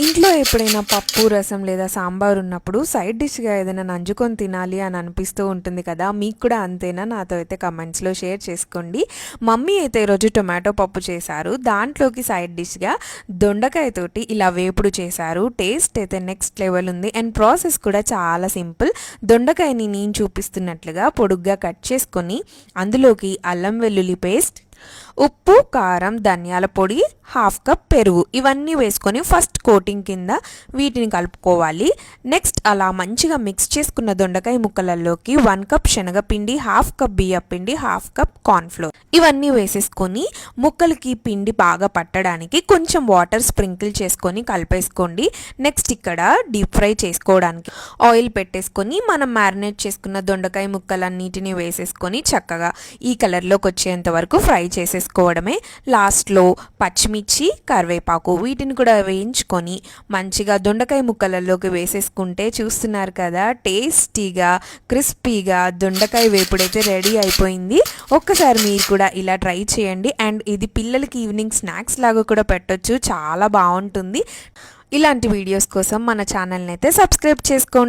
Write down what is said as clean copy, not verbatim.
ఇంట్లో ఎప్పుడైనా పప్పు రసం లేదా సాంబార్ ఉన్నప్పుడు సైడ్ డిష్గా ఏదైనా నంజుకొని తినాలి అని అనిపిస్తూ ఉంటుంది కదా. మీకు కూడా అంతేనా? నాతో అయితే కమెంట్స్లో షేర్ చేసుకోండి. మమ్మీ అయితే ఈరోజు టొమాటో పప్పు చేశారు. దాంట్లోకి సైడ్ డిష్గా దొండకాయతోటి ఇలా వేపుడు చేశారు. టేస్ట్ అయితే నెక్స్ట్ లెవెల్ ఉంది అండ్ ప్రాసెస్ కూడా చాలా సింపుల్. దొండకాయని నేను చూపిస్తున్నట్లుగా పొడుగ్గా కట్ చేసుకొని అందులోకి అల్లం వెల్లుల్లి పేస్ట్, ఉప్పు, కారం, ధనియాల పొడి, హాఫ్ కప్ పెరుగు ఇవన్నీ వేసుకొని ఫస్ట్ కోటింగ్ కింద వీటిని కలుపుకోవాలి. నెక్స్ట్ అలా మంచిగా మిక్స్ చేసుకున్న దొండకాయ ముక్కలలోకి 1 కప్ శనగపిండి, హాఫ్ కప్ బియ్యపిండి, హాఫ్ కప్ కార్న్ఫ్లోర్ ఇవన్నీ వేసేసుకొని ముక్కలకి పిండి బాగా పట్టడానికి కొంచెం వాటర్ స్ప్రింకిల్ చేసుకొని కలిపేసుకోండి. నెక్స్ట్ ఇక్కడ డీప్ ఫ్రై చేసుకోవడానికి ఆయిల్ పెట్టేసుకొని మనం మ్యారినేట్ చేసుకున్న దొండకాయ ముక్కలన్నిటిని వేసేసుకొని చక్కగా ఈ కలర్లోకి వచ్చేంత వరకు ఫ్రై చేసేసుకోవడమే. లాస్ట్లో పచ్చిమిర్చి, కరివేపాకు వీటిని కూడా వేయించుకొని మంచిగా దొండకాయ ముక్కలలోకి వేసేసుకుంటే చూస్తున్నారు కదా, టేస్టీగా క్రిస్పీగా దొండకాయ వేపుడైతే రెడీ అయిపోయింది. ఒక్కసారి మీరు కూడా ఇలా ట్రై చేయండి అండ్ ఇది పిల్లలకి ఈవినింగ్ స్నాక్స్ లాగా కూడా పెట్టొచ్చు, చాలా బాగుంటుంది. ఇలాంటి వీడియోస్ కోసం మన ఛానల్ని అయితే సబ్స్క్రైబ్ చేసుకోండి.